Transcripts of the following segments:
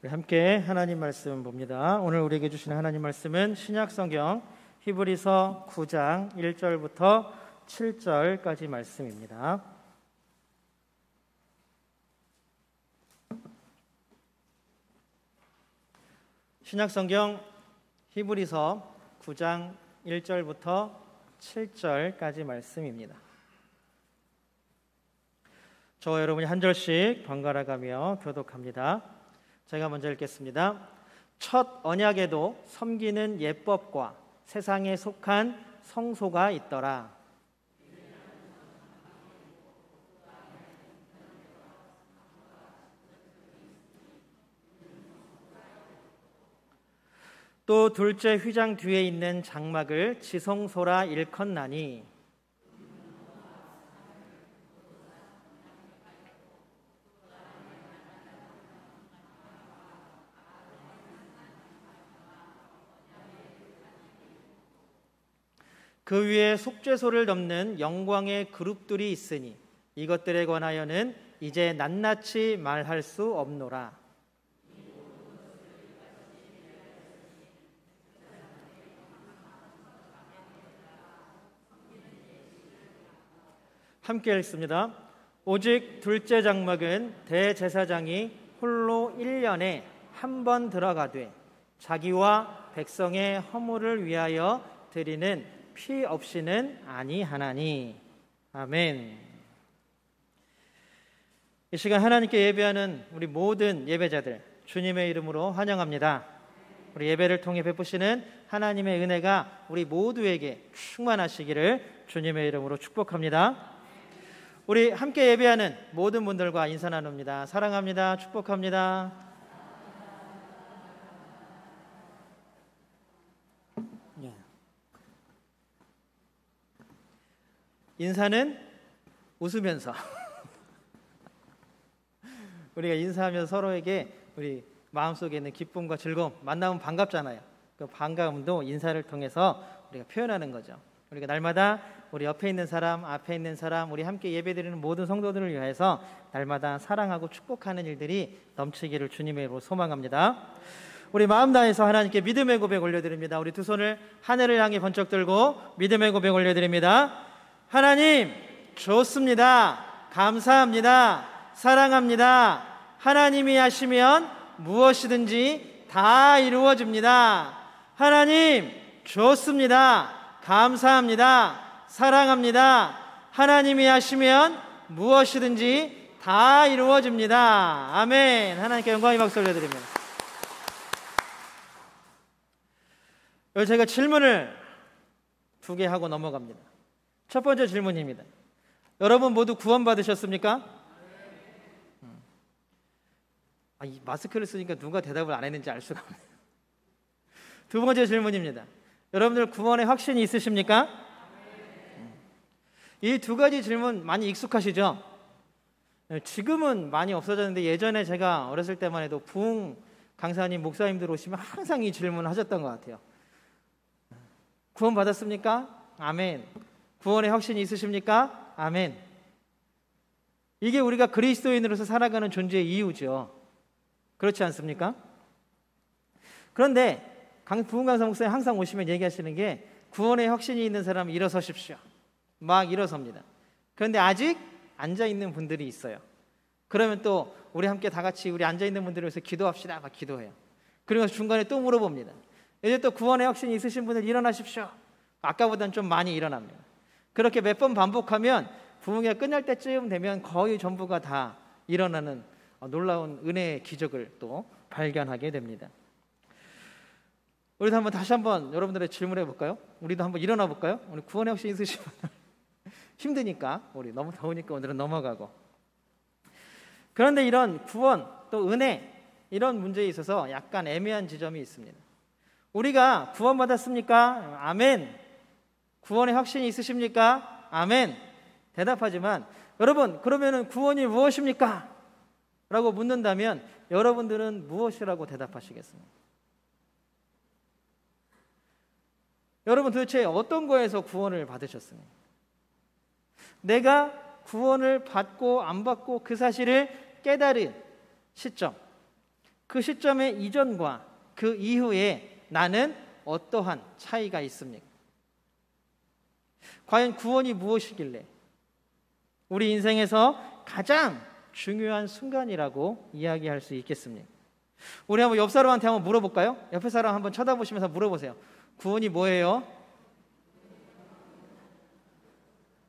우리 함께 하나님 말씀 봅니다. 오늘 우리에게 주시는 하나님 말씀은 신약성경 히브리서 9장 1절부터 7절까지 말씀입니다. 신약성경 히브리서 9장 1절부터 7절까지 말씀입니다. 저와 여러분이 한 절씩 번갈아 가며 교독합니다. 제가 먼저 읽겠습니다. 첫 언약에도 섬기는 예법과 세상에 속한 성소가 있더라. 또 둘째 휘장 뒤에 있는 장막을 지성소라 일컫나니 그 위에 속죄소를 덮는 영광의 그룹들이 있으니 이것들에 관하여는 이제 낱낱이 말할 수 없노라. 함께 읽습니다. 오직 둘째 장막은 대제사장이 홀로 1년에 한 번 들어가되 자기와 백성의 허물을 위하여 드리는 피 없이는 아니하나니. 아멘. 이 시간 하나님께 예배하는 우리 모든 예배자들 주님의 이름으로 환영합니다. 우리 예배를 통해 베푸시는 하나님의 은혜가 우리 모두에게 충만하시기를 주님의 이름으로 축복합니다. 우리 함께 예배하는 모든 분들과 인사 나눕니다. 사랑합니다. 축복합니다. 인사는 웃으면서 우리가 인사하면서 서로에게 우리 마음속에 있는 기쁨과 즐거움, 만나면 반갑잖아요. 그 반가움도 인사를 통해서 우리가 표현하는 거죠. 우리가 날마다 우리 옆에 있는 사람, 앞에 있는 사람, 우리 함께 예배드리는 모든 성도들을 위해서 날마다 사랑하고 축복하는 일들이 넘치기를 주님의 이름으로 소망합니다. 우리 마음 다해서 하나님께 믿음의 고백 올려드립니다. 우리 두 손을 하늘을 향해 번쩍 들고 믿음의 고백 올려드립니다. 하나님 좋습니다. 감사합니다. 사랑합니다. 하나님이 하시면 무엇이든지 다 이루어집니다. 하나님 좋습니다. 감사합니다. 사랑합니다. 하나님이 하시면 무엇이든지 다 이루어집니다. 아멘. 하나님께 영광의 박수 올려드립니다. 여기 제가 질문을 2개 하고 넘어갑니다. 첫 번째 질문입니다. 여러분 모두 구원받으셨습니까? 이 마스크를 쓰니까 누가 대답을 안 했는지 알 수가 없네요. 두 번째 질문입니다. 여러분들 구원의 확신이 있으십니까? 이 두 가지 질문 많이 익숙하시죠? 지금은 많이 없어졌는데 예전에 제가 어렸을 때만 해도 부흥 강사님, 목사님들 오시면 항상 이 질문을 하셨던 것 같아요. 구원받았습니까? 아멘. 구원의 확신이 있으십니까? 아멘. 이게 우리가 그리스도인으로서 살아가는 존재의 이유죠. 그렇지 않습니까? 그런데 부흥강사 목사님 항상 오시면 얘기하시는 게 구원의 확신이 있는 사람은 일어서십시오. 막 일어섭니다. 그런데 아직 앉아있는 분들이 있어요. 그러면 또 우리 함께 다 같이 우리 앉아있는 분들을 위해서 기도합시다. 막 기도해요. 그리고 중간에 또 물어봅니다. 이제 또 구원의 확신이 있으신 분들 일어나십시오. 아까보다는 좀 많이 일어납니다. 그렇게 몇 번 반복하면 부흥회가 끝날 때쯤 되면 거의 전부가 다 일어나는 놀라운 은혜의 기적을 또 발견하게 됩니다. 우리도 다시 한번 여러분들의 질문해 볼까요? 우리도 한번 일어나 볼까요? 우리 구원의 확신 있으시면 힘드니까 우리 너무 더우니까 오늘은 넘어가고. 그런데 이런 구원 또 은혜 이런 문제에 있어서 약간 애매한 지점이 있습니다. 우리가 구원받았습니까? 아멘. 구원의 확신이 있으십니까? 아멘. 대답하지만 여러분 그러면은 구원이 무엇입니까? 라고 묻는다면 여러분들은 무엇이라고 대답하시겠습니까? 여러분 도대체 어떤 거에서 구원을 받으셨습니까? 내가 구원을 받고 안 받고 그 사실을 깨달은 시점, 그 시점의 이전과 그 이후에 나는 어떠한 차이가 있습니까? 과연 구원이 무엇이길래 우리 인생에서 가장 중요한 순간이라고 이야기할 수 있겠습니까? 우리 한번 옆 사람한테 한번 물어볼까요? 옆에 사람 한번 쳐다보시면서 물어보세요. 구원이 뭐예요?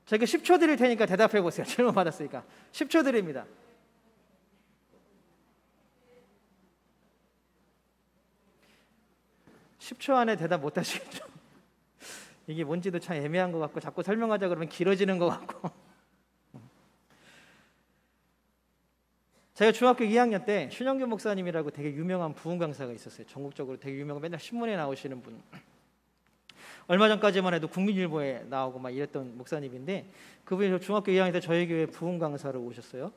제가 10초 드릴 테니까 대답해 보세요. 질문 받았으니까 10초 드립니다. (10초) 안에 대답 못 하시겠죠? 이게 뭔지도 참 애매한 것 같고 자꾸 설명하자 그러면 길어지는 것 같고. 제가 중학교 2학년 때 신영균 목사님이라고 되게 유명한 부흥 강사가 있었어요. 전국적으로 되게 유명한, 맨날 신문에 나오시는 분. 얼마 전까지만 해도 국민일보에 나오고 막 이랬던 목사님인데, 그분이 중학교 2학년 때 저희 교회 부흥 강사로 오셨어요.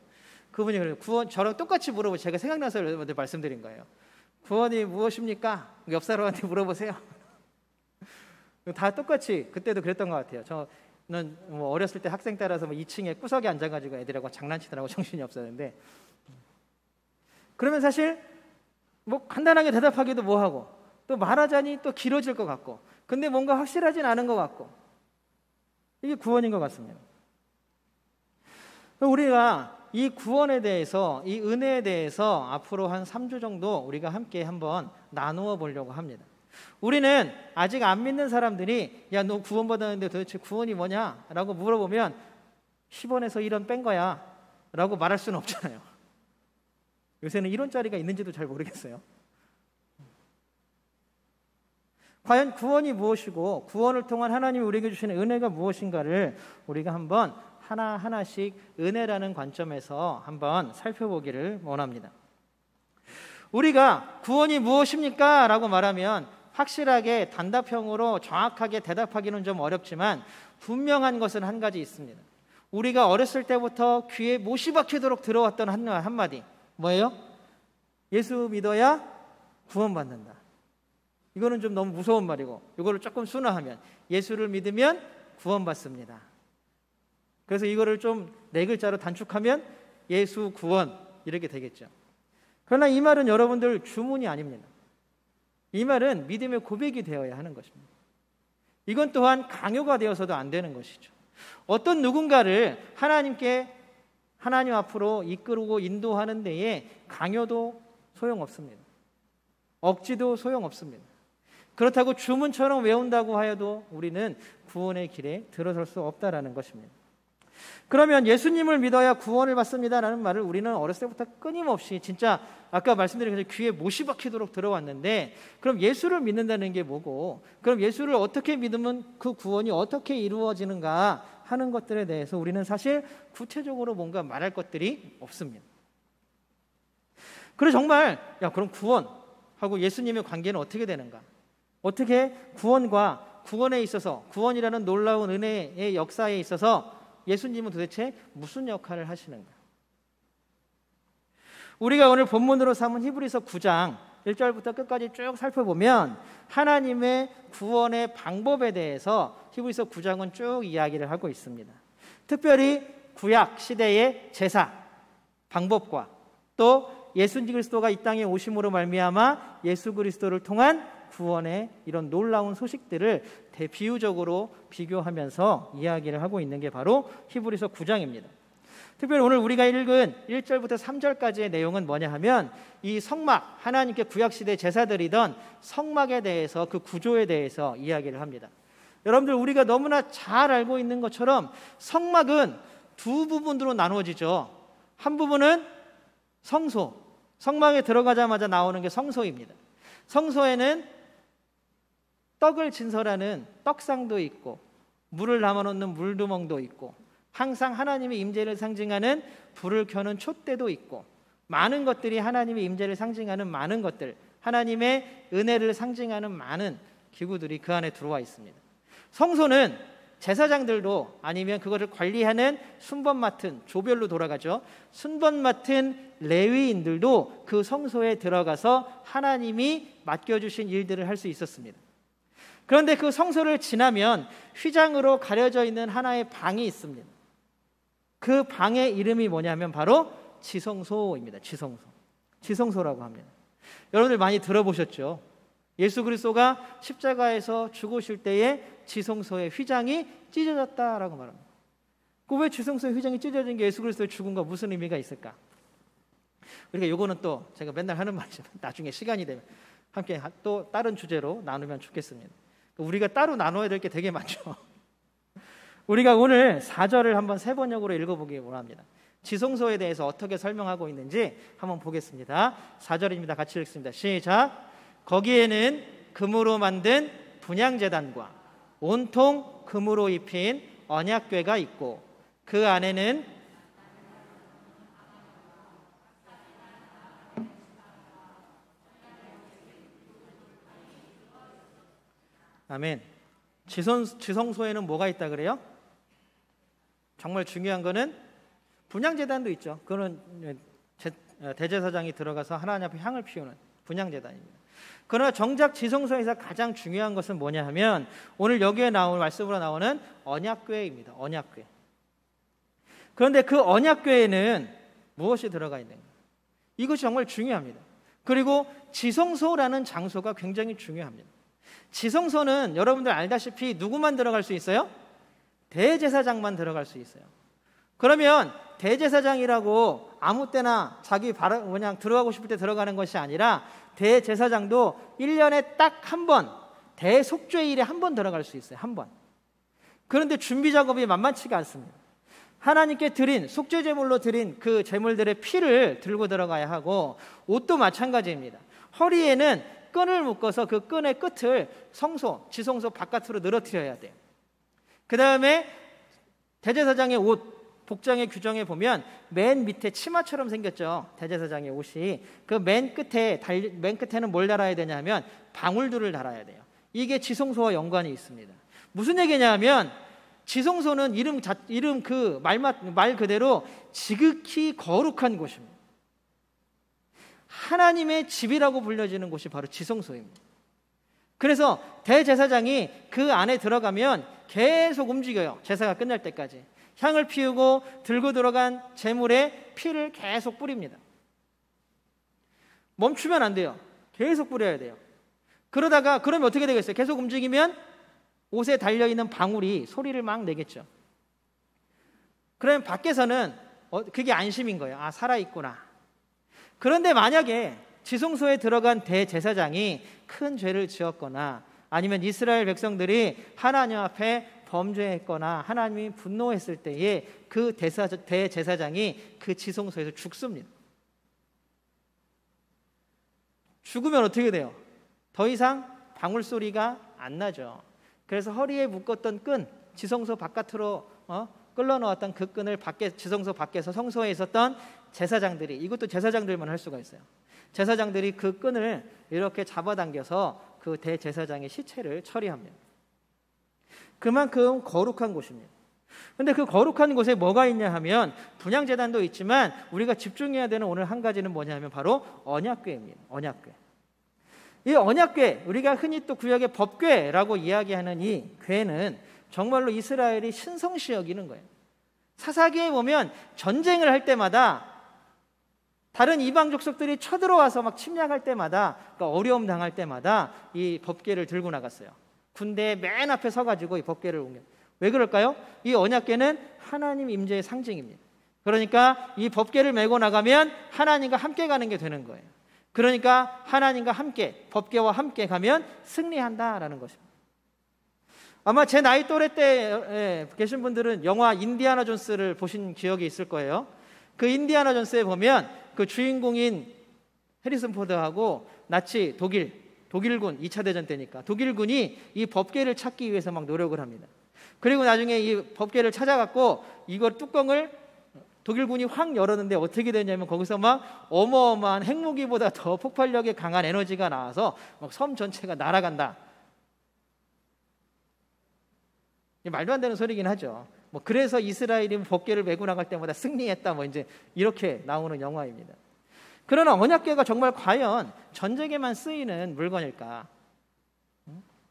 그분이 그래요. 구원, 저랑 똑같이 물어보고 제가 생각나서 말씀드린 거예요. 구원이 무엇입니까? 옆 사람한테 물어보세요. 다 똑같이 그때도 그랬던 것 같아요. 저는 뭐 어렸을 때 학생 따라서 뭐 2층에 구석에 앉아가지고 애들하고 장난치느라고 정신이 없었는데, 그러면 사실 뭐 간단하게 대답하기도 뭐하고 또 말하자니 또 길어질 것 같고, 근데 뭔가 확실하진 않은 것 같고, 이게 구원인 것 같습니다. 우리가 이 구원에 대해서, 이 은혜에 대해서 앞으로 한 3주 정도 우리가 함께 한번 나누어 보려고 합니다. 우리는 아직 안 믿는 사람들이 야, 너 구원받았는데 도대체 구원이 뭐냐? 라고 물어보면 10원에서 1원 뺀 거야 라고 말할 수는 없잖아요. 요새는 1원짜리가 있는지도 잘 모르겠어요. 과연 구원이 무엇이고 구원을 통한 하나님이 우리에게 주시는 은혜가 무엇인가를 우리가 한번 하나하나씩 은혜라는 관점에서 한번 살펴보기를 원합니다. 우리가 구원이 무엇입니까? 라고 말하면 확실하게 단답형으로 정확하게 대답하기는 좀 어렵지만 분명한 것은 한 가지 있습니다. 우리가 어렸을 때부터 귀에 못이 박히도록 들어왔던 한마디, 뭐예요? 예수 믿어야 구원받는다. 이거는 좀 너무 무서운 말이고, 이거를 조금 순화하면 예수를 믿으면 구원받습니다. 그래서 이거를 좀 4글자로 단축하면 예수 구원 이렇게 되겠죠. 그러나 이 말은 여러분들 주문이 아닙니다. 이 말은 믿음의 고백이 되어야 하는 것입니다. 이건 또한 강요가 되어서도 안 되는 것이죠. 어떤 누군가를 하나님 앞으로 이끌고 인도하는 데에 강요도 소용없습니다. 억지도 소용없습니다. 그렇다고 주문처럼 외운다고 하여도 우리는 구원의 길에 들어설 수 없다라는 것입니다. 그러면 예수님을 믿어야 구원을 받습니다라는 말을 우리는 어렸을 때부터 끊임없이, 진짜 아까 말씀드린 것처럼 귀에 못이 박히도록 들어왔는데, 그럼 예수를 믿는다는 게 뭐고, 그럼 예수를 어떻게 믿으면 그 구원이 어떻게 이루어지는가 하는 것들에 대해서 우리는 사실 구체적으로 뭔가 말할 것들이 없습니다. 그래서 정말 그럼 구원하고 예수님의 관계는 어떻게 되는가? 어떻게 구원과 구원에 있어서, 구원이라는 놀라운 은혜의 역사에 있어서 예수님은 도대체 무슨 역할을 하시는가? 우리가 오늘 본문으로 삼은 히브리서 9장 1절부터 끝까지 쭉 살펴보면 하나님의 구원의 방법에 대해서 히브리서 9장은 쭉 이야기를 하고 있습니다. 특별히 구약 시대의 제사 방법과 또 예수 그리스도가 이 땅에 오심으로 말미암아 예수 그리스도를 통한 구원의 이런 놀라운 소식들을 비유적으로 비교하면서 이야기를 하고 있는 게 바로 히브리서 9장입니다. 특별히 오늘 우리가 읽은 1절부터 3절까지의 내용은 뭐냐 하면 이 성막, 하나님께 구약시대 제사드리던 성막에 대해서, 그 구조에 대해서 이야기를 합니다. 여러분들, 우리가 너무나 잘 알고 있는 것처럼 성막은 두 부분으로 나누어지죠. 한 부분은 성소, 성막에 들어가자마자 나오는 게 성소입니다. 성소에는 떡을 진설하는 떡상도 있고, 물을 담아놓는 물두멍도 있고, 항상 하나님의 임재를 상징하는 불을 켜는 촛대도 있고, 많은 것들이 하나님의 임재를 상징하는 많은 것들, 하나님의 은혜를 상징하는 많은 기구들이 그 안에 들어와 있습니다. 성소는 제사장들도, 아니면 그것을 관리하는 순번 맡은, 조별로 돌아가죠, 순번 맡은 레위인들도 그 성소에 들어가서 하나님이 맡겨주신 일들을 할 수 있었습니다. 그런데 그 성소를 지나면 휘장으로 가려져 있는 하나의 방이 있습니다. 그 방의 이름이 뭐냐면 바로 지성소입니다. 지성소라고 합니다. 여러분들 많이 들어보셨죠? 예수 그리스도가 십자가에서 죽으실 때에 지성소의 휘장이 찢어졌다라고 말합니다. 그 왜 지성소의 휘장이 찢어진 게 예수 그리스도의 죽음과 무슨 의미가 있을까? 우리가 요거는 또 제가 맨날 하는 말이지만 나중에 시간이 되면 함께 또 다른 주제로 나누면 좋겠습니다. 우리가 따로 나눠야 될 게 되게 많죠. 우리가 오늘 4절을 한번 세 번역으로 읽어보기 원합니다. 지성소에 대해서 어떻게 설명하고 있는지 한번 보겠습니다. 4절입니다. 같이 읽습니다. 시작. 거기에는 금으로 만든 분향제단과 온통 금으로 입힌 언약궤가 있고 그 안에는 아멘. 지성소에는 뭐가 있다 그래요? 정말 중요한 거는 분향제단도 있죠. 그거는 대제사장이 들어가서 하나님 앞에 향을 피우는 분향제단입니다. 그러나 정작 지성소에서 가장 중요한 것은 뭐냐 하면 오늘 여기에 나오는 말씀으로 나오는 언약궤입니다. 언약궤. 그런데 그 언약궤에는 무엇이 들어가 있는가? 이것이 정말 중요합니다. 그리고 지성소라는 장소가 굉장히 중요합니다. 지성소는 여러분들 알다시피 누구만 들어갈 수 있어요? 대제사장만 들어갈 수 있어요. 그러면 대제사장이라고 아무 때나 자기 그냥 들어가고 싶을 때 들어가는 것이 아니라 대제사장도 1년에 딱 한 번, 대속죄일에 한 번 들어갈 수 있어요. 한 번. 그런데 준비 작업이 만만치가 않습니다. 하나님께 드린 속죄 제물로 드린 그 제물들의 피를 들고 들어가야 하고 옷도 마찬가지입니다. 허리에는 끈을 묶어서 그 끈의 끝을 지성소 바깥으로 늘어뜨려야 돼요. 그 다음에 대제사장의 옷 복장의 규정에 보면 맨 밑에 치마처럼 생겼죠. 대제사장의 옷이. 그 맨 끝에는 뭘 달아야 되냐면 방울들을 달아야 돼요. 이게 지성소와 연관이 있습니다. 무슨 얘기냐 하면 지성소는 이름 그 말 그대로 지극히 거룩한 곳입니다. 하나님의 집이라고 불려지는 곳이 바로 지성소입니다. 그래서 대제사장이 그 안에 들어가면 계속 움직여요. 제사가 끝날 때까지. 향을 피우고 들고 들어간 제물에 피를 계속 뿌립니다. 멈추면 안 돼요. 계속 뿌려야 돼요. 그러면 어떻게 되겠어요? 계속 움직이면 옷에 달려있는 방울이 소리를 막 내겠죠. 그러면 밖에서는 그게 안심인 거예요. 아, 살아있구나. 그런데 만약에 지성소에 들어간 대제사장이 큰 죄를 지었거나 아니면 이스라엘 백성들이 하나님 앞에 범죄했거나 하나님이 분노했을 때에 그 대제사장이 그 지성소에서 죽습니다. 죽으면 어떻게 돼요? 더 이상 방울 소리가 안 나죠. 그래서 허리에 묶었던 끈, 지성소 바깥으로 끌어놓았던 그 끈을 지성소 밖에서 성소에 있었던 제사장들이, 이것도 제사장들만 할 수가 있어요. 제사장들이 그 끈을 이렇게 잡아당겨서 그 대제사장의 시체를 처리합니다. 그만큼 거룩한 곳입니다. 그런데 그 거룩한 곳에 뭐가 있냐 하면 분향제단도 있지만 우리가 집중해야 되는 오늘 한 가지는 뭐냐면 바로 언약궤입니다. 언약궤. 이 언약궤, 우리가 흔히 또 구약의 법궤라고 이야기하는 이 궤는 정말로 이스라엘이 신성시 여기는 거예요. 사사기에 보면 전쟁을 할 때마다 다른 이방 족속들이 쳐들어와서 막 침략할 때마다, 그러니까 어려움 당할 때마다 이 법궤를 들고 나갔어요. 군대 맨 앞에 서가지고 이 법궤를 옮겨. 왜 그럴까요? 이 언약궤는 하나님 임재의 상징입니다. 그러니까 이 법궤를 메고 나가면 하나님과 함께 가는 게 되는 거예요. 그러니까 하나님과 함께, 법궤와 함께 가면 승리한다라는 것입니다. 아마 제 나이 또래 때 계신 분들은 영화 인디아나 존스를 보신 기억이 있을 거예요. 그 인디아나 존스에 보면 그 주인공인 해리슨 포드하고 나치 독일군 2차 대전 때니까 독일군이 이 법궤를 찾기 위해서 막 노력을 합니다. 그리고 나중에 이 법궤를 찾아갖고 이걸 뚜껑을 독일군이 확 열었는데 어떻게 되냐면 거기서 막 어마어마한 핵무기보다 더 폭발력이 강한 에너지가 나와서 막 섬 전체가 날아간다. 말도 안 되는 소리긴 하죠. 뭐 그래서 이스라엘이 법궤를 메고 나갈 때마다 승리했다. 뭐 이제 이렇게 나오는 영화입니다. 그러나 언약궤가 정말 과연 전쟁에만 쓰이는 물건일까?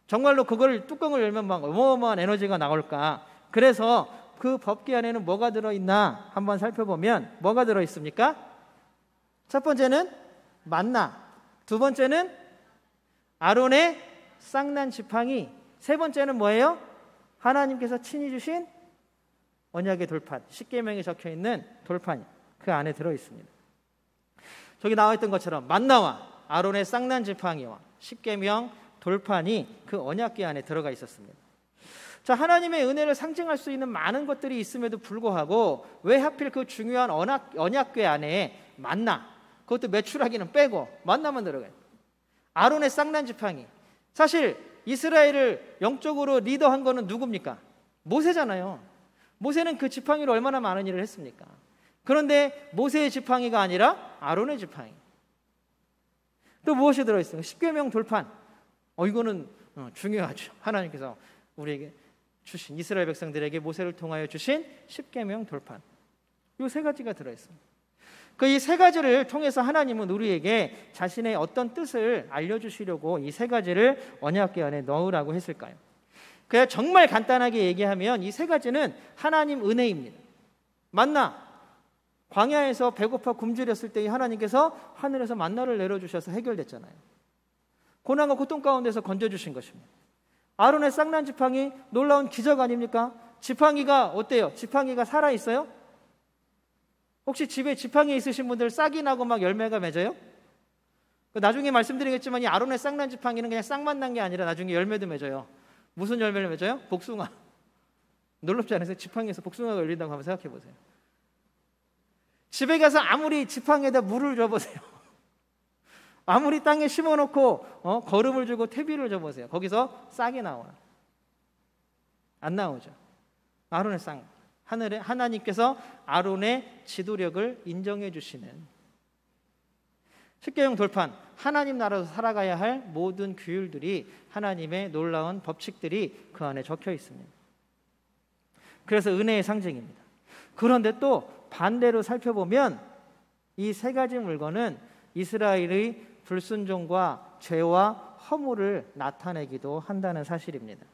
정말로 그걸 뚜껑을 열면 막 어마어마한 에너지가 나올까? 그래서 그 법궤 안에는 뭐가 들어있나 한번 살펴보면 뭐가 들어있습니까? 첫 번째는 만나. 두 번째는 아론의 쌍난 지팡이. 세 번째는 뭐예요? 하나님께서 친히 주신 언약의 돌판, 십계명에 적혀 있는 돌판이 그 안에 들어 있습니다. 저기 나와 있던 것처럼 만나와 아론의 쌍난 지팡이와 십계명 돌판이 그 언약궤 안에 들어가 있었습니다. 자, 하나님의 은혜를 상징할 수 있는 많은 것들이 있음에도 불구하고 왜 하필 그 중요한 언약궤 안에 만나, 그것도 메추라기는 빼고 만나만 들어가요. 아론의 쌍난 지팡이. 사실 이스라엘을 영적으로 리더한 거는 누굽니까? 모세잖아요. 모세는 그 지팡이로 얼마나 많은 일을 했습니까? 그런데 모세의 지팡이가 아니라 아론의 지팡이. 또 무엇이 들어있어요? 십계명 돌판. 이거는 중요하죠. 하나님께서 우리에게 주신, 이스라엘 백성들에게 모세를 통하여 주신 십계명 돌판. 이 세 가지가 들어있습니다. 그 이 세 가지를 통해서 하나님은 우리에게 자신의 어떤 뜻을 알려주시려고 이 세 가지를 언약궤 안에 넣으라고 했을까요? 그냥 정말 간단하게 얘기하면 이 세 가지는 하나님 은혜입니다. 만나, 광야에서 배고파 굶주렸을 때 하나님께서 하늘에서 만나를 내려주셔서 해결됐잖아요. 고난과 고통 가운데서 건져주신 것입니다. 아론의 쌍난 지팡이, 놀라운 기적 아닙니까? 지팡이가 어때요? 지팡이가 살아있어요? 혹시 집에 지팡이 있으신 분들 싹이 나고 막 열매가 맺어요? 나중에 말씀드리겠지만 이 아론의 쌍난 지팡이는 그냥 싹만 난 게 아니라 나중에 열매도 맺어요. 무슨 열매를 맺어요? 복숭아. 놀랍지 않으세요? 지팡이에서 복숭아가 열린다고 한번 생각해 보세요. 집에 가서 아무리 지팡이에다 물을 줘보세요. 아무리 땅에 심어놓고 거름을 주고 퇴비를 줘보세요. 거기서 싹이 나와요. 안 나오죠. 아론의 쌍. 하늘에 하나님께서 아론의 지도력을 인정해 주시는 십계명 돌판, 하나님 나라로 살아가야 할 모든 규율들이, 하나님의 놀라운 법칙들이 그 안에 적혀 있습니다. 그래서 은혜의 상징입니다. 그런데 또 반대로 살펴보면 이 세 가지 물건은 이스라엘의 불순종과 죄와 허물을 나타내기도 한다는 사실입니다.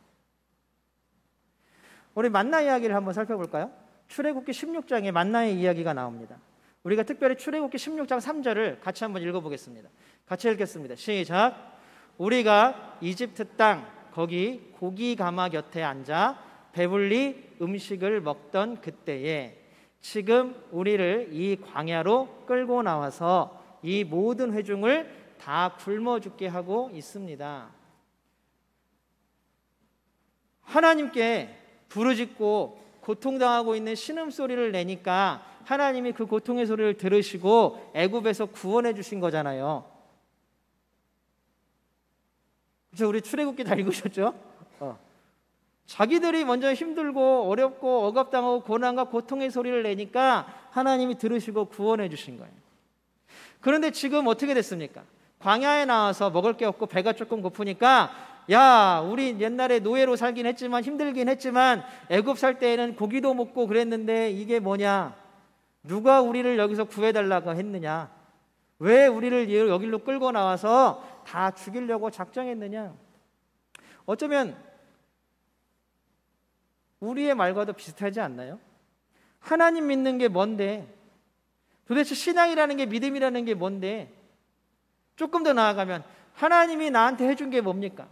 우리 만나 이야기를 한번 살펴볼까요? 출애굽기 16장에 만나의 이야기가 나옵니다. 우리가 특별히 출애굽기 16장 3절을 같이 한번 읽어보겠습니다. 같이 읽겠습니다. 시작. 우리가 이집트 땅 거기 고기 가마 곁에 앉아 배불리 음식을 먹던 그때에 지금 우리를 이 광야로 끌고 나와서 이 모든 회중을 다 굶어 죽게 하고 있습니다. 하나님께 부르짖고 고통당하고 있는 신음소리를 내니까 하나님이 그 고통의 소리를 들으시고 애굽에서 구원해 주신 거잖아요. 그래서 우리 출애굽기 다 읽으셨죠? 자기들이 먼저 힘들고 어렵고 억압당하고 고난과 고통의 소리를 내니까 하나님이 들으시고 구원해 주신 거예요. 그런데 지금 어떻게 됐습니까? 광야에 나와서 먹을 게 없고 배가 조금 고프니까 야, 우리 옛날에 노예로 살긴 했지만 힘들긴 했지만 애굽 살 때에는 고기도 먹고 그랬는데 이게 뭐냐? 누가 우리를 여기서 구해달라고 했느냐? 왜 우리를 여기로 끌고 나와서 다 죽이려고 작정했느냐? 어쩌면 우리의 말과도 비슷하지 않나요? 하나님 믿는 게 뭔데? 도대체 신앙이라는 게, 믿음이라는 게 뭔데? 조금 더 나아가면 하나님이 나한테 해준 게 뭡니까?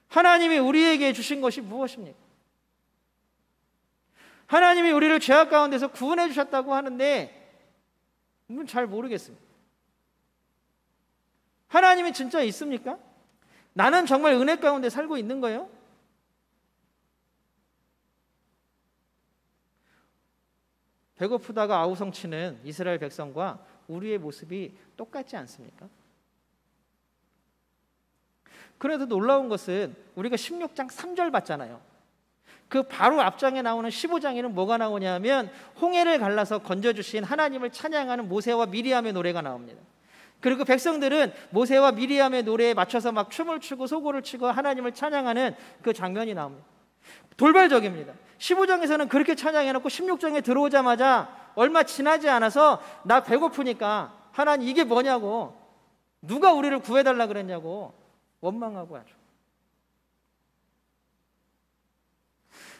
하나님이 우리에게 주신 것이 무엇입니까? 하나님이 우리를 죄악 가운데서 구원해 주셨다고 하는데 잘 모르겠습니다. 하나님이 진짜 있습니까? 나는 정말 은혜 가운데 살고 있는 거예요? 배고프다가 아우성치는 이스라엘 백성과 우리의 모습이 똑같지 않습니까? 그래도 놀라운 것은 우리가 16장 3절 봤잖아요. 그 바로 앞장에 나오는 15장에는 뭐가 나오냐면 홍해를 갈라서 건져주신 하나님을 찬양하는 모세와 미리암의 노래가 나옵니다. 그리고 백성들은 모세와 미리암의 노래에 맞춰서 막 춤을 추고 소고를 치고 하나님을 찬양하는 그 장면이 나옵니다. 돌발적입니다. 15장에서는 그렇게 찬양해놓고 16장에 들어오자마자 얼마 지나지 않아서 나 배고프니까 하나님 이게 뭐냐고, 누가 우리를 구해달라 그랬냐고 원망하고 하죠.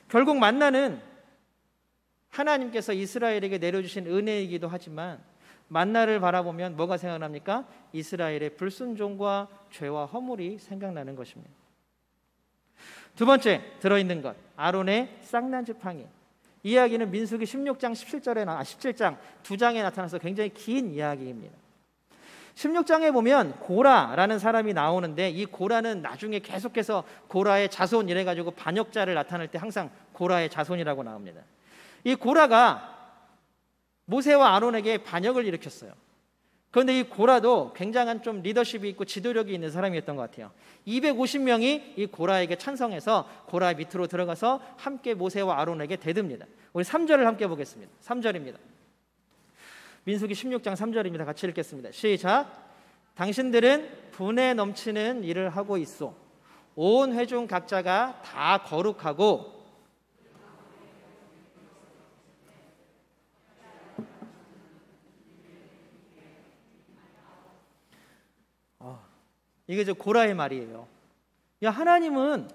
결국 만나는 하나님께서 이스라엘에게 내려주신 은혜이기도 하지만 만나를 바라보면 뭐가 생각납니까? 이스라엘의 불순종과 죄와 허물이 생각나는 것입니다. 두 번째 들어있는 것, 아론의 쌍난 지팡이. 이 이야기는 민수기 16장 17장 두 장에 나타나서 굉장히 긴 이야기입니다. 16장에 보면 고라라는 사람이 나오는데, 이 고라는 나중에 계속해서 고라의 자손 이래가지고 반역자를 나타낼 때 항상 고라의 자손이라고 나옵니다. 이 고라가 모세와 아론에게 반역을 일으켰어요. 그런데 이 고라도 굉장한 좀 리더십이 있고 지도력이 있는 사람이었던 것 같아요. 250명이 이 고라에게 찬성해서 고라 밑으로 들어가서 함께 모세와 아론에게 대듭니다. 우리 3절을 함께 보겠습니다. 3절입니다. 민수기 16장 3절입니다. 같이 읽겠습니다. 시작. 당신들은 분에 넘치는 일을 하고 있소. 온 회중 각자가 다 거룩하고 이게 저 고라의 말이에요. 야, 하나님은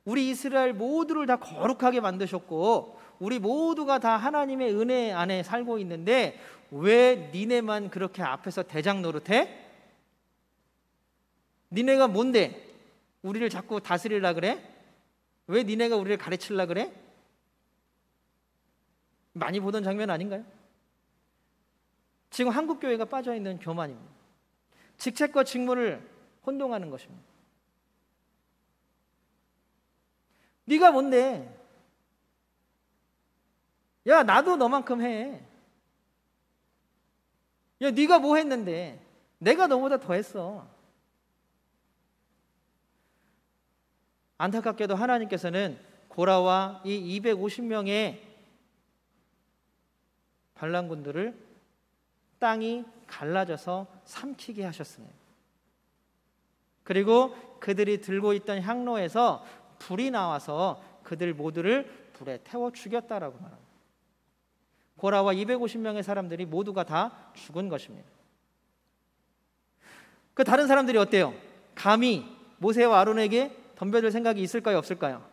우리 이스라엘 모두를 다 거룩하게 만드셨고 우리 모두가 다 하나님의 은혜 안에 살고 있는데 왜 니네만 그렇게 앞에서 대장 노릇해? 니네가 뭔데 우리를 자꾸 다스리려 그래? 왜 니네가 우리를 가르치려 그래? 많이 보던 장면 아닌가요? 지금 한국교회가 빠져있는 교만입니다. 직책과 직무를 혼동하는 것입니다. 네가 뭔데? 야, 나도 너만큼 해. 야, 네가 뭐 했는데? 내가 너보다 더 했어. 안타깝게도 하나님께서는 고라와 이 250명의 반란군들을 땅이 갈라져서 삼키게 하셨습니다. 그리고 그들이 들고 있던 향로에서 불이 나와서 그들 모두를 불에 태워 죽였다라고 말합니다. 고라와 250명의 사람들이 모두가 다 죽은 것입니다. 그 다른 사람들이 어때요? 감히 모세와 아론에게 덤벼들 생각이 있을까요? 없을까요?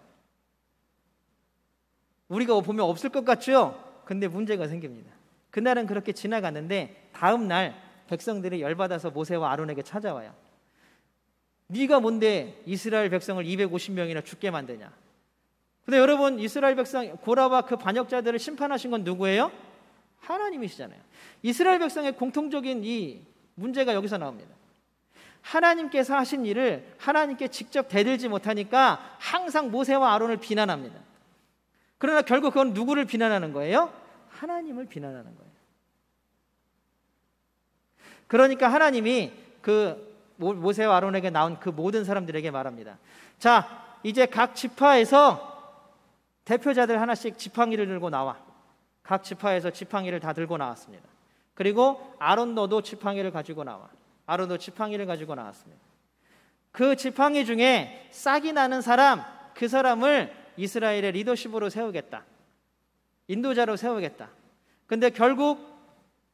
우리가 보면 없을 것 같죠? 근데 문제가 생깁니다. 그날은 그렇게 지나갔는데 다음 날 백성들이 열받아서 모세와 아론에게 찾아와요. 네가 뭔데 이스라엘 백성을 250명이나 죽게 만드냐? 근데 여러분, 이스라엘 백성 고라와 그 반역자들을 심판하신 건 누구예요? 하나님이시잖아요. 이스라엘 백성의 공통적인 이 문제가 여기서 나옵니다. 하나님께서 하신 일을 하나님께 직접 대들지 못하니까 항상 모세와 아론을 비난합니다. 그러나 결국 그건 누구를 비난하는 거예요? 하나님을 비난하는 거예요. 그러니까 하나님이 그 모세와 아론에게 나온 그 모든 사람들에게 말합니다. 자, 이제 각 지파에서 대표자들 하나씩 지팡이를 들고 나와. 각 지파에서 지팡이를 다 들고 나왔습니다. 그리고 아론 너도 지팡이를 가지고 나와. 아론도 지팡이를 가지고 나왔습니다. 그 지팡이 중에 싹이 나는 사람, 그 사람을 이스라엘의 리더십으로 세우겠다. 인도자로 세우겠다. 근데 결국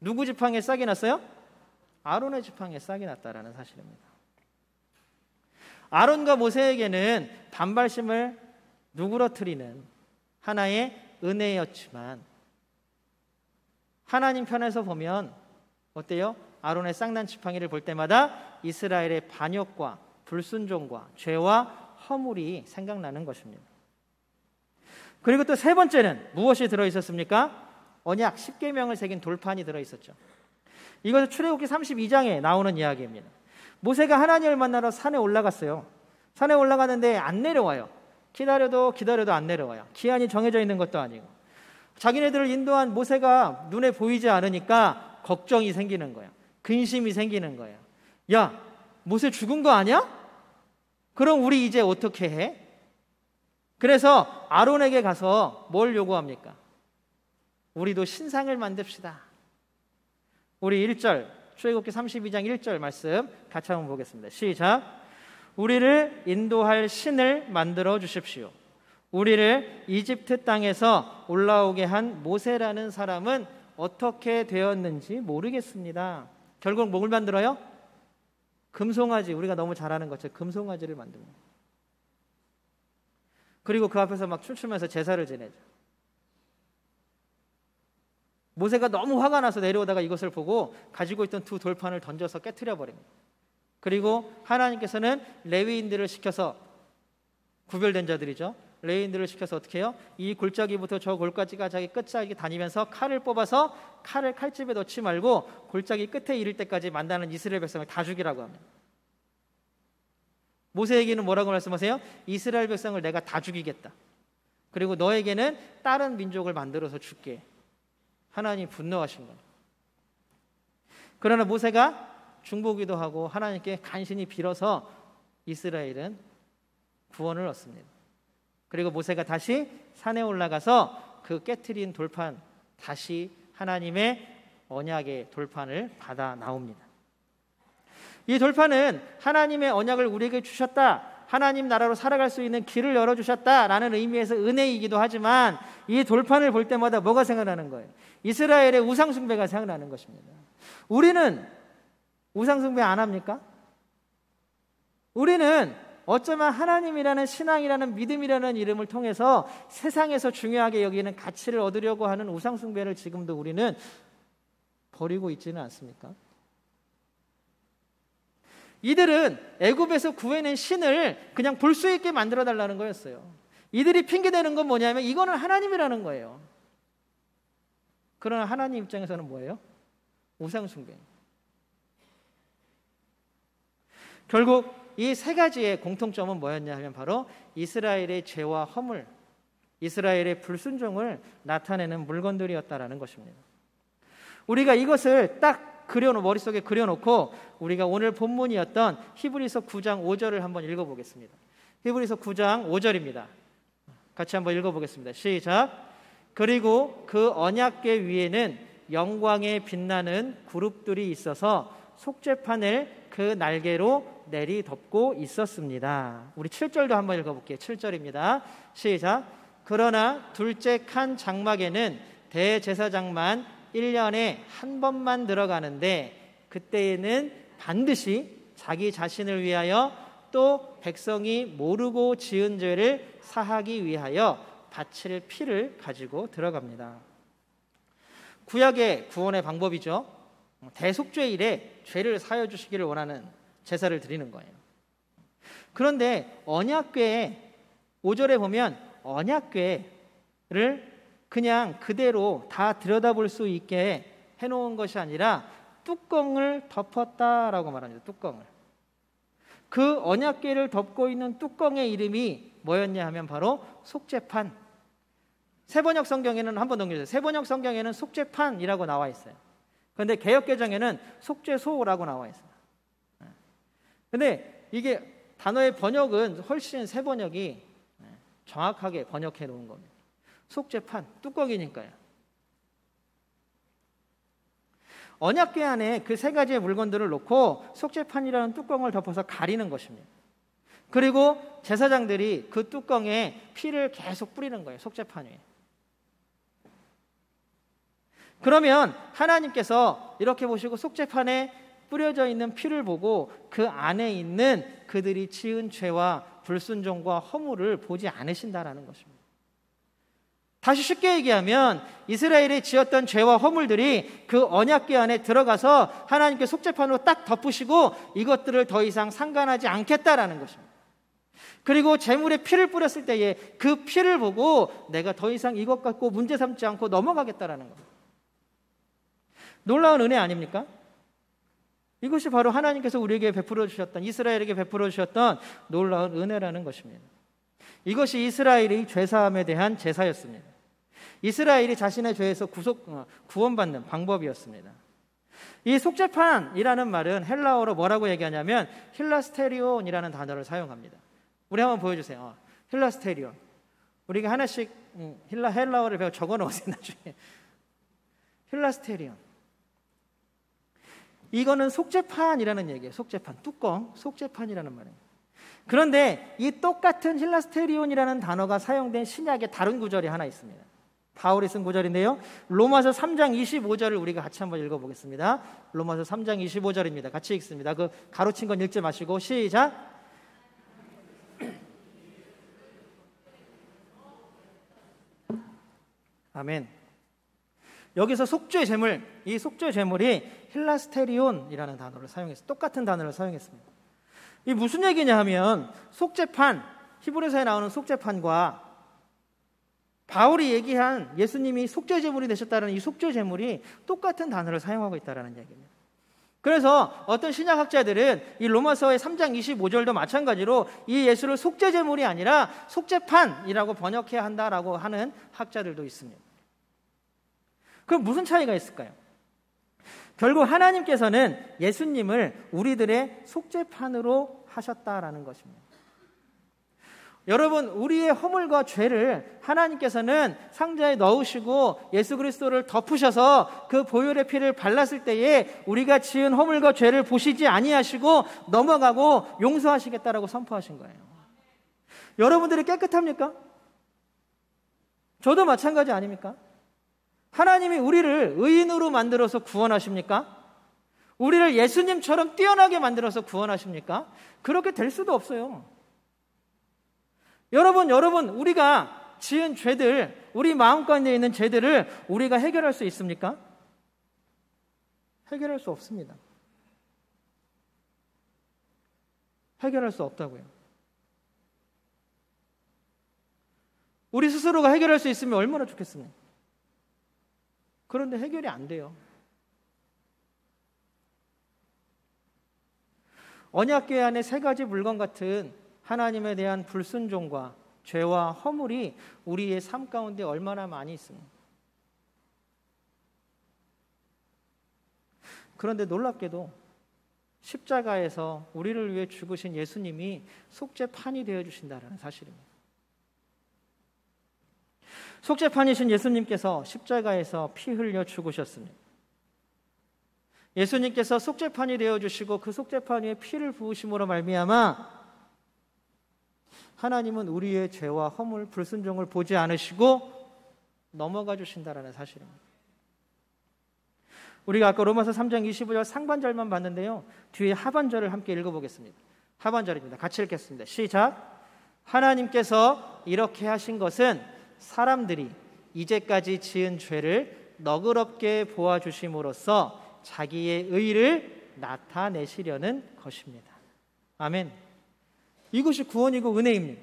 누구 지팡이에 싹이 났어요? 아론의 지팡이에 싹이 났다라는 사실입니다. 아론과 모세에게는 반발심을 누그러뜨리는 하나의 은혜였지만 하나님 편에서 보면 어때요? 아론의 쌍난 지팡이를 볼 때마다 이스라엘의 반역과 불순종과 죄와 허물이 생각나는 것입니다. 그리고 또 세 번째는 무엇이 들어있었습니까? 언약 10계명을 새긴 돌판이 들어있었죠. 이것은 출애굽기 32장에 나오는 이야기입니다. 모세가 하나님을 만나러 산에 올라갔어요. 산에 올라가는데 안 내려와요. 기다려도 안 내려와요. 기한이 정해져 있는 것도 아니고. 자기네들을 인도한 모세가 눈에 보이지 않으니까 걱정이 생기는 거예요. 근심이 생기는 거예요. 야, 모세 죽은 거 아니야? 그럼 우리 이제 어떻게 해? 그래서 아론에게 가서 뭘 요구합니까? 우리도 신상을 만듭시다. 우리 1절, 출애굽기 32장 1절 말씀 같이 한번 보겠습니다. 시작. 우리를 인도할 신을 만들어 주십시오. 우리를 이집트 땅에서 올라오게 한 모세라는 사람은 어떻게 되었는지 모르겠습니다. 결국 뭘 만들어요? 금송아지, 우리가 너무 잘 아는 것처럼 금송아지를 만듭니다. 그리고 그 앞에서 막 춤추면서 제사를 지내죠. 모세가 너무 화가 나서 내려오다가 이것을 보고 가지고 있던 두 돌판을 던져서 깨트려 버립니다. 그리고 하나님께서는 레위인들을 시켜서, 구별된 자들이죠, 레위인들을 시켜서 어떻게 해요? 이 골짜기부터 저 골짜기가 자기 끝자락에 다니면서 칼을 뽑아서 칼을 칼집에 넣지 말고 골짜기 끝에 이를 때까지 만나는 이스라엘 백성을 다 죽이라고 합니다. 모세에게는 뭐라고 말씀하세요? 이스라엘 백성을 내가 다 죽이겠다. 그리고 너에게는 다른 민족을 만들어서 줄게. 하나님 분노하신 거예요. 그러나 모세가 중보기도 하고 하나님께 간신히 빌어서 이스라엘은 구원을 얻습니다. 그리고 모세가 다시 산에 올라가서 그 깨트린 돌판, 다시 하나님의 언약의 돌판을 받아 나옵니다. 이 돌판은 하나님의 언약을 우리에게 주셨다, 하나님 나라로 살아갈 수 있는 길을 열어주셨다라는 의미에서 은혜이기도 하지만, 이 돌판을 볼 때마다 뭐가 생각나는 거예요? 이스라엘의 우상숭배가 생각나는 것입니다. 우리는 우상숭배 안 합니까? 우리는 어쩌면 하나님이라는 신앙이라는 믿음이라는 이름을 통해서 세상에서 중요하게 여기는 가치를 얻으려고 하는 우상숭배를 지금도 우리는 버리고 있지는 않습니까? 이들은 애굽에서 구해낸 신을 그냥 볼 수 있게 만들어 달라는 거였어요. 이들이 핑계대는 건 뭐냐면 이거는 하나님이라는 거예요. 그러나 하나님 입장에서는 뭐예요? 우상숭배. 결국 이 세 가지의 공통점은 뭐였냐 하면 바로 이스라엘의 죄와 허물, 이스라엘의 불순종을 나타내는 물건들이었다라는 것입니다. 우리가 이것을 딱 머릿속에 그려놓고 우리가 오늘 본문이었던 히브리서 9장 5절을 한번 읽어보겠습니다. 히브리서 9장 5절입니다. 같이 한번 읽어보겠습니다. 시작. 그리고 그 언약궤 위에는 영광에 빛나는 그룹들이 있어서 속죄판을 그 날개로 내리덮고 있었습니다. 우리 7절도 한번 읽어볼게요. 7절입니다. 시작. 그러나 둘째 칸 장막에는 대제사장만 1년에 한 번만 들어가는데 그때에는 반드시 자기 자신을 위하여 또 백성이 모르고 지은 죄를 사하기 위하여 바칠 피를 가지고 들어갑니다. 구약의 구원의 방법이죠. 대속죄일에 죄를 사하여 주시기를 원하는 제사를 드리는 거예요. 그런데 언약궤에 5절에 보면 언약궤를 그냥 그대로 다 들여다볼 수 있게 해놓은 것이 아니라 뚜껑을 덮었다라고 말합니다. 뚜껑을. 그 언약궤를 덮고 있는 뚜껑의 이름이 뭐였냐 하면 바로 속죄판. 세번역 성경에는 한번 넘겨주세요. 세번역 성경에는 속죄판이라고 나와 있어요. 그런데 개역개정에는 속죄소라고 나와 있어요. 근데 이게 단어의 번역은 훨씬 세번역이 정확하게 번역해 놓은 겁니다. 속죄판, 뚜껑이니까요. 언약궤 안에 그 세 가지의 물건들을 놓고 속죄판이라는 뚜껑을 덮어서 가리는 것입니다. 그리고 제사장들이 그 뚜껑에 피를 계속 뿌리는 거예요. 속죄판 위에. 그러면 하나님께서 이렇게 보시고 속죄판에 뿌려져 있는 피를 보고 그 안에 있는 그들이 지은 죄와 불순종과 허물을 보지 않으신다라는 것입니다. 다시 쉽게 얘기하면 이스라엘이 지었던 죄와 허물들이 그 언약궤 안에 들어가서 하나님께 속죄판으로 딱 덮으시고 이것들을 더 이상 상관하지 않겠다라는 것입니다. 그리고 제물에 피를 뿌렸을 때에 그 피를 보고 내가 더 이상 이것 갖고 문제 삼지 않고 넘어가겠다라는 겁니다. 놀라운 은혜 아닙니까? 이것이 바로 하나님께서 우리에게 베풀어 주셨던, 이스라엘에게 베풀어 주셨던 놀라운 은혜라는 것입니다. 이것이 이스라엘의 죄사함에 대한 제사였습니다. 이스라엘이 자신의 죄에서 구원받는 방법이었습니다. 이 속죄판이라는 말은 헬라어로 뭐라고 얘기하냐면 힐라스테리온이라는 단어를 사용합니다. 우리 한번 보여주세요. 힐라스테리온. 우리가 하나씩 헬라어를 배워 적어놓으세요. 나중에. 힐라스테리온. 이거는 속죄판이라는 얘기예요. 속죄판, 뚜껑, 속죄판이라는 말이에요. 그런데 이 똑같은 힐라스테리온이라는 단어가 사용된 신약의 다른 구절이 하나 있습니다. 바울이 쓴 구절인데요. 로마서 3장 25절을 우리가 같이 한번 읽어보겠습니다. 로마서 3장 25절입니다. 같이 읽습니다. 그 가로친 건 읽지 마시고 시작. 아멘. 여기서 속죄 제물, 이 속죄 제물이 힐라스테리온이라는 단어를 사용했어요. 똑같은 단어를 사용했습니다. 이 무슨 얘기냐 하면 속죄판, 히브리서에 나오는 속죄판과 바울이 얘기한 예수님이 속죄 제물이 되셨다는 이 속죄 제물이 똑같은 단어를 사용하고 있다는 얘기입니다. 그래서 어떤 신약학자들은 이 로마서의 3장 25절도 마찬가지로 이 예수를 속죄 제물이 아니라 속죄판이라고 번역해야 한다라고 하는 학자들도 있습니다. 그럼 무슨 차이가 있을까요? 결국 하나님께서는 예수님을 우리들의 속죄판으로 하셨다라는 것입니다. 여러분, 우리의 허물과 죄를 하나님께서는 상자에 넣으시고 예수 그리스도를 덮으셔서 그 보혈의 피를 발랐을 때에 우리가 지은 허물과 죄를 보시지 아니하시고 넘어가고 용서하시겠다라고 선포하신 거예요. 여러분들이 깨끗합니까? 저도 마찬가지 아닙니까? 하나님이 우리를 의인으로 만들어서 구원하십니까? 우리를 예수님처럼 뛰어나게 만들어서 구원하십니까? 그렇게 될 수도 없어요. 여러분, 우리가 지은 죄들, 우리 마음 가운데 있는 죄들을 우리가 해결할 수 있습니까? 해결할 수 없습니다. 해결할 수 없다고요. 우리 스스로가 해결할 수 있으면 얼마나 좋겠습니까? 그런데 해결이 안 돼요. 언약궤 안에 세 가지 물건 같은 하나님에 대한 불순종과 죄와 허물이 우리의 삶 가운데 얼마나 많이 있습니까? 그런데 놀랍게도 십자가에서 우리를 위해 죽으신 예수님이 속죄판이 되어주신다는 사실입니다. 속죄판이신 예수님께서 십자가에서 피 흘려 죽으셨습니다. 예수님께서 속죄판이 되어주시고 그 속죄판 위에 피를 부으심으로 말미암아 하나님은 우리의 죄와 허물, 불순종을 보지 않으시고 넘어가 주신다라는 사실입니다. 우리가 아까 로마서 3장 25절 상반절만 봤는데요. 뒤에 하반절을 함께 읽어보겠습니다. 하반절입니다. 같이 읽겠습니다. 시작. 하나님께서 이렇게 하신 것은 사람들이 이제까지 지은 죄를 너그럽게 보아주심으로써 자기의 의를 나타내시려는 것입니다. 아멘. 이것이 구원이고 은혜입니다.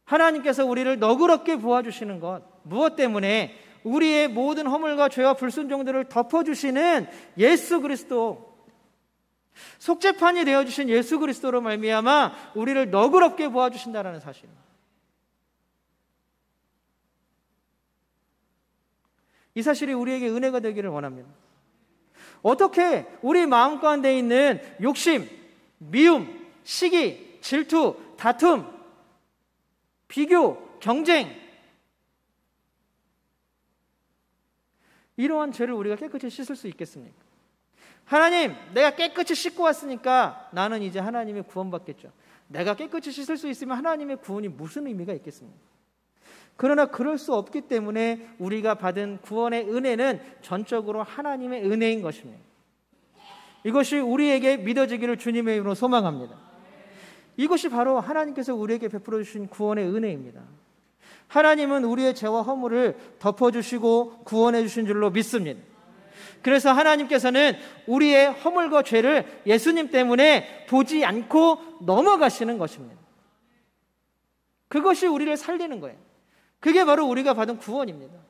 하나님께서 우리를 너그럽게 보아주시는 것, 무엇 때문에? 우리의 모든 허물과 죄와 불순종들을 덮어주시는 예수 그리스도, 속죄판이 되어주신 예수 그리스도로 말미암아 우리를 너그럽게 보아주신다는 사실입니다. 이 사실이 우리에게 은혜가 되기를 원합니다. 어떻게 우리 마음 가운데 있는 욕심, 미움, 시기, 질투, 다툼, 비교, 경쟁, 이러한 죄를 우리가 깨끗이 씻을 수 있겠습니까? 하나님, 내가 깨끗이 씻고 왔으니까 나는 이제 하나님의 구원받겠죠. 내가 깨끗이 씻을 수 있으면 하나님의 구원이 무슨 의미가 있겠습니까? 그러나 그럴 수 없기 때문에 우리가 받은 구원의 은혜는 전적으로 하나님의 은혜인 것입니다. 이것이 우리에게 믿어지기를 주님의 이름으로 소망합니다. 이것이 바로 하나님께서 우리에게 베풀어 주신 구원의 은혜입니다. 하나님은 우리의 죄와 허물을 덮어주시고 구원해 주신 줄로 믿습니다. 그래서 하나님께서는 우리의 허물과 죄를 예수님 때문에 보지 않고 넘어가시는 것입니다. 그것이 우리를 살리는 거예요. 그게 바로 우리가 받은 구원입니다.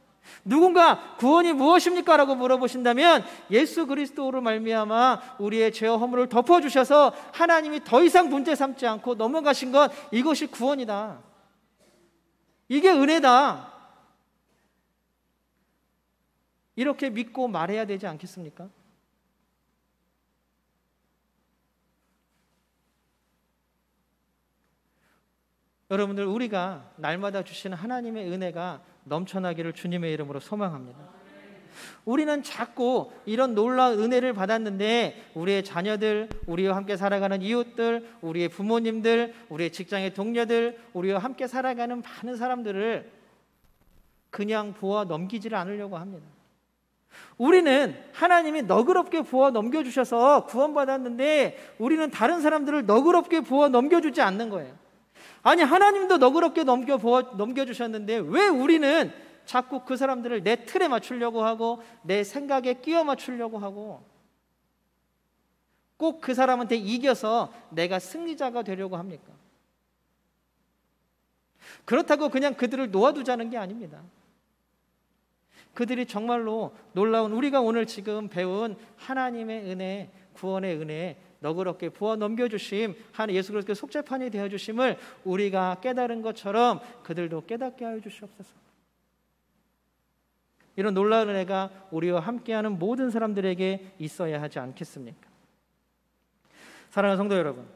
누군가 구원이 무엇입니까? 라고 물어보신다면 예수 그리스도로 말미암아 우리의 죄와 허물을 덮어주셔서 하나님이 더 이상 문제 삼지 않고 넘어가신 것, 이것이 구원이다. 이게 은혜다. 이렇게 믿고 말해야 되지 않겠습니까? 여러분들, 우리가 날마다 주시는 하나님의 은혜가 넘쳐나기를 주님의 이름으로 소망합니다. 우리는 자꾸 이런 놀라운 은혜를 받았는데 우리의 자녀들, 우리와 함께 살아가는 이웃들, 우리의 부모님들, 우리의 직장의 동료들, 우리와 함께 살아가는 많은 사람들을 그냥 보아 넘기지를 않으려고 합니다. 우리는 하나님이 너그럽게 보아 넘겨주셔서 구원받았는데 우리는 다른 사람들을 너그럽게 보아 넘겨주지 않는 거예요. 아니, 하나님도 너그럽게 넘겨주셨는데 왜 우리는 자꾸 그 사람들을 내 틀에 맞추려고 하고 내 생각에 끼워 맞추려고 하고 꼭 그 사람한테 이겨서 내가 승리자가 되려고 합니까? 그렇다고 그냥 그들을 놓아두자는 게 아닙니다. 그들이 정말로 놀라운 우리가 오늘 지금 배운 하나님의 은혜, 구원의 은혜, 너그럽게 부어 넘겨주심, 하나님 예수 그리스도의 속죄판이 되어주심을 우리가 깨달은 것처럼 그들도 깨닫게 하여 주시옵소서. 이런 놀라운 은혜가 우리와 함께하는 모든 사람들에게 있어야 하지 않겠습니까? 사랑하는 성도 여러분,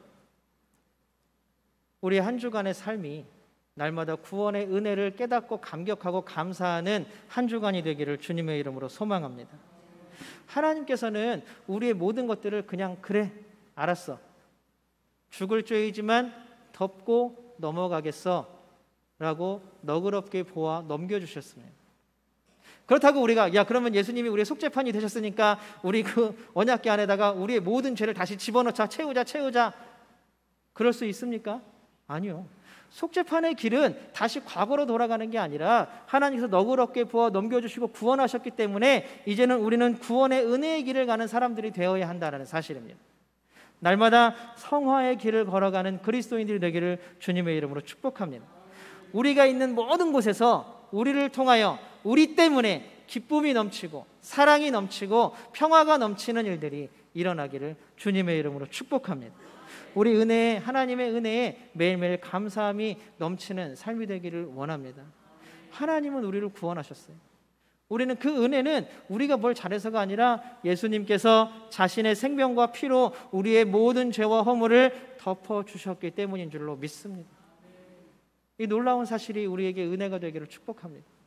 우리 한 주간의 삶이 날마다 구원의 은혜를 깨닫고 감격하고 감사하는 한 주간이 되기를 주님의 이름으로 소망합니다. 하나님께서는 우리의 모든 것들을 그냥 그래 알았어, 죽을 죄이지만 덮고 넘어가겠어 라고 너그럽게 보아 넘겨주셨습니다. 그렇다고 우리가 야 그러면 예수님이 우리의 속죄판이 되셨으니까 우리 그 언약궤 안에다가 우리의 모든 죄를 다시 집어넣자, 채우자 그럴 수 있습니까? 아니요. 속죄판의 길은 다시 과거로 돌아가는 게 아니라 하나님께서 너그럽게 부어 넘겨주시고 구원하셨기 때문에 이제는 우리는 구원의 은혜의 길을 가는 사람들이 되어야 한다는 사실입니다. 날마다 성화의 길을 걸어가는 그리스도인들이 되기를 주님의 이름으로 축복합니다. 우리가 있는 모든 곳에서 우리를 통하여 우리 때문에 기쁨이 넘치고 사랑이 넘치고 평화가 넘치는 일들이 일어나기를 주님의 이름으로 축복합니다. 우리 은혜에, 하나님의 은혜에 매일매일 감사함이 넘치는 삶이 되기를 원합니다. 하나님은 우리를 구원하셨어요. 우리는 그 은혜는 우리가 뭘 잘해서가 아니라 예수님께서 자신의 생명과 피로 우리의 모든 죄와 허물을 덮어주셨기 때문인 줄로 믿습니다. 이 놀라운 사실이 우리에게 은혜가 되기를 축복합니다.